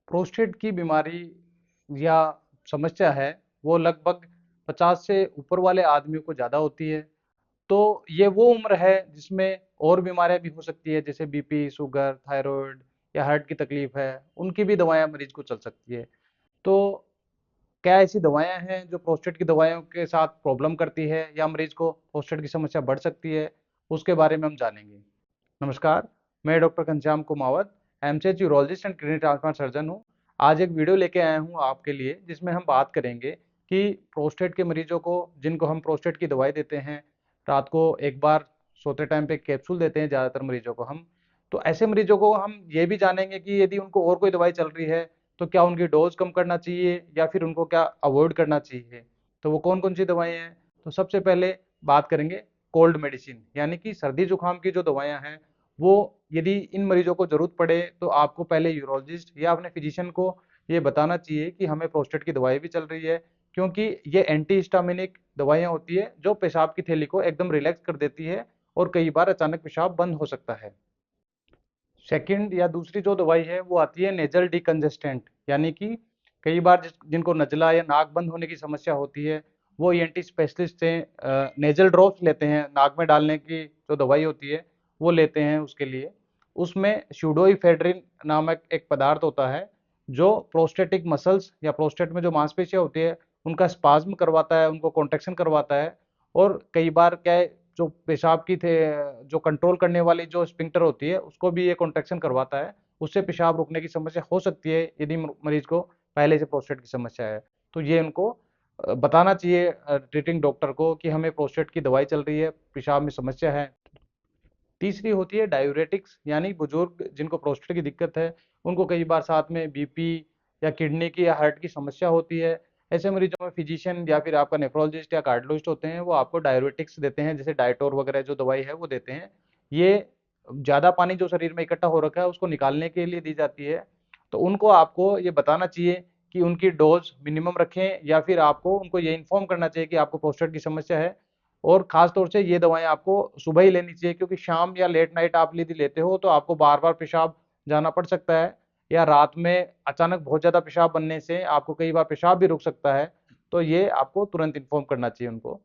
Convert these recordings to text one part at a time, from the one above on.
Prostate की बीमारी या समस्या है वो लगभग 50 से ऊपर वाले आदमियों को ज़्यादा होती है। तो ये वो उम्र है जिसमें और बीमारियां भी हो सकती है, जैसे बीपी, शुगर, थायराइड या हार्ट की तकलीफ है, उनकी भी दवाएं मरीज को चल सकती है। तो क्या ऐसी दवाएं हैं जो प्रोस्टेट की दवाइयों के साथ प्रॉब्लम करती है या मरीज को प्रोस्टेट की समस्या बढ़ सकती है, उसके बारे में हम जानेंगे। नमस्कार, मैं doctor Ghanshyam Kumawat, MCH urologist and kidney transplant surgeon हूँ। आज एक वीडियो लेके आया हूँ आपके लिए जिसमें हम बात करेंगे कि प्रोस्टेट के मरीजों को, जिनको हम प्रोस्टेट की दवाई देते हैं, रात को एक बार सोते टाइम पे कैप्सूल देते हैं ज़्यादातर मरीजों को हम। तो ऐसे मरीजों को हम ये भी जानेंगे कि यदि उनको और कोई दवाई चल रही है तो क्या उनकी डोज कम करना चाहिए या फिर उनको क्या अवॉइड करना चाहिए। तो वो कौन कौन सी दवाएं हैं, तो सबसे पहले बात करेंगे कोल्ड मेडिसिन, यानी कि सर्दी जुकाम की जो दवाइयाँ हैं वो, यदि इन मरीजों को जरूरत पड़े तो आपको पहले यूरोलॉजिस्ट या अपने फिजिशियन को ये बताना चाहिए कि हमें प्रोस्टेट की दवाई भी चल रही है, क्योंकि ये एंटी हिस्टामिनिक दवाइयाँ होती है जो पेशाब की थैली को एकदम रिलैक्स कर देती है और कई बार अचानक पेशाब बंद हो सकता है। सेकंड या दूसरी जो दवाई है वो आती है नेजल डिकंजेस्टेंट, यानी कि कई बार जिनको नजला या नाक बंद होने की समस्या होती है वो ईएनटी स्पेशलिस्ट से नेजल ड्रॉप्स लेते हैं, नाक में डालने की जो दवाई होती है वो लेते हैं उसके लिए। उसमें स्यूडोइफेड्रिन नामक एक पदार्थ होता है जो प्रोस्टेटिक मसल्स या प्रोस्टेट में जो मांसपेशियां होती है उनका स्पाज्म करवाता है, उनको कॉन्ट्रेक्शन करवाता है। और कई बार क्या है, जो पेशाब की थे, जो कंट्रोल करने वाली जो स्पिंक्टर होती है उसको भी ये कॉन्ट्रेक्शन करवाता है। उससे पेशाब रुकने की समस्या हो सकती है यदि मरीज को पहले से प्रोस्टेट की समस्या है। तो ये उनको बताना चाहिए ट्रीटिंग डॉक्टर को कि हमें प्रोस्टेट की दवाई चल रही है, पेशाब में समस्या है। तीसरी होती है डायूरेटिक्स, यानी बुजुर्ग जिनको प्रोस्टेट की दिक्कत है, उनको कई बार साथ में बीपी या किडनी की या हार्ट की समस्या होती है। ऐसे मरीजों में फिजिशियन या फिर आपका नेफ्रोलॉजिस्ट या कार्डियोलॉजिस्ट होते हैं, वो आपको डायूरेटिक्स देते हैं, जैसे डाइटोर वगैरह जो दवाई है वो देते हैं। ये ज़्यादा पानी जो शरीर में इकट्ठा हो रखा है उसको निकालने के लिए दी जाती है। तो उनको आपको ये बताना चाहिए कि उनकी डोज मिनिमम रखें, या फिर आपको उनको ये इन्फॉर्म करना चाहिए कि आपको प्रोस्टेट की समस्या है। और खास तौर से ये दवाएं आपको सुबह ही लेनी चाहिए, क्योंकि शाम या लेट नाइट आप यदि लेते हो तो आपको बार बार पेशाब जाना पड़ सकता है, या रात में अचानक बहुत ज़्यादा पेशाब बनने से आपको कई बार पेशाब भी रुक सकता है। तो ये आपको तुरंत इन्फॉर्म करना चाहिए उनको।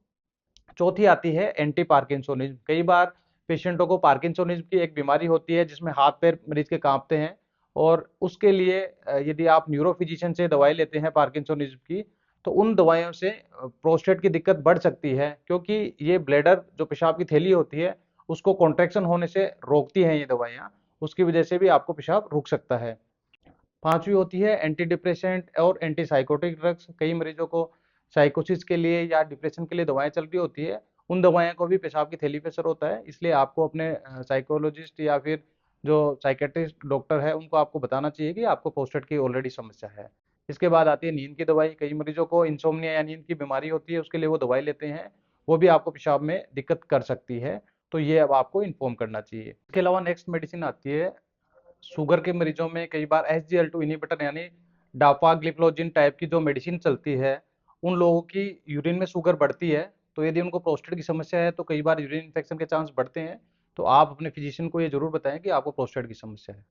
चौथी आती है एंटी पार्किंसोनिज्म। कई बार पेशेंटों को पार्किंसोनिज्म की एक बीमारी होती है जिसमें हाथ पैर मरीज के कांपते हैं, और उसके लिए यदि आप न्यूरो फिजिशियन से दवाई लेते हैं पार्किंसोनिज्म की, तो उन दवाइयों से प्रोस्टेट की दिक्कत बढ़ सकती है, क्योंकि ये ब्लैडर जो पेशाब की थैली होती है उसको कॉन्ट्रैक्शन होने से रोकती हैं ये दवाइयाँ। उसकी वजह से भी आपको पेशाब रुक सकता है। पांचवी होती है एंटी डिप्रेसेंट और एंटी साइकोटिक ड्रग्स। कई मरीजों को साइकोसिस के लिए या डिप्रेशन के लिए दवाएं चल रही होती है, उन दवाओं को भी पेशाब की थैली पे असर होता है। इसलिए आपको अपने साइकोलॉजिस्ट या फिर जो साइकेट्रिस्ट डॉक्टर है उनको आपको बताना चाहिए कि आपको प्रोस्टेट की ऑलरेडी समस्या है। इसके बाद आती है नींद की दवाई। कई मरीजों को इंसोम्निया या नींद की बीमारी होती है, उसके लिए वो दवाई लेते हैं, वो भी आपको पेशाब में दिक्कत कर सकती है। तो ये अब आपको इन्फॉर्म करना चाहिए। इसके अलावा नेक्स्ट मेडिसिन आती है शुगर के मरीजों में। कई बार SGLT2 इनहिबिटर यानी डापाग्लिप्लोजिन टाइप की जो मेडिसिन चलती है, उन लोगों की यूरिन में शुगर बढ़ती है। तो यदि उनको प्रोस्टेट की समस्या है तो कई बार यूरिन इन्फेक्शन के चांस बढ़ते हैं। तो आप अपने फिजिशियन को ये जरूर बताएं कि आपको प्रोस्टेट की समस्या है।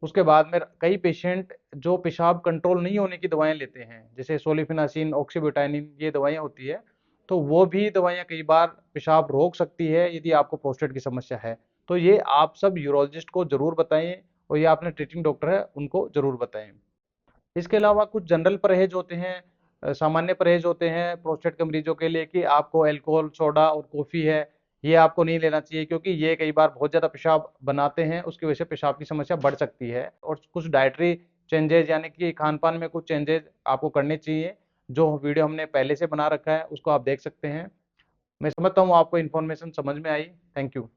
उसके बाद में कई पेशेंट जो पेशाब कंट्रोल नहीं होने की दवाएं लेते हैं, जैसे सोलिफिनासिन, ऑक्सीब्यूटाइनिन, ये दवाइयां होती है, तो वो भी दवाइयां कई बार पेशाब रोक सकती है यदि आपको प्रोस्टेट की समस्या है। तो ये आप सब यूरोलॉजिस्ट को जरूर बताएं, और ये अपने ट्रीटिंग डॉक्टर है उनको जरूर बताएं। इसके अलावा कुछ जनरल परहेज होते हैं, सामान्य परहेज होते हैं प्रोस्टेट के मरीजों के लिए, कि आपको अल्कोहल, सोडा और कॉफ़ी है ये आपको नहीं लेना चाहिए, क्योंकि ये कई बार बहुत ज़्यादा पेशाब बनाते हैं, उसकी वजह से पेशाब की समस्या बढ़ सकती है। और कुछ डाइटरी चेंजेज, यानी कि खान पान में कुछ चेंजेज आपको करने चाहिए, जो वीडियो हमने पहले से बना रखा है उसको आप देख सकते हैं। मैं समझता हूँ आपको इन्फॉर्मेशन समझ में आई। Thank you.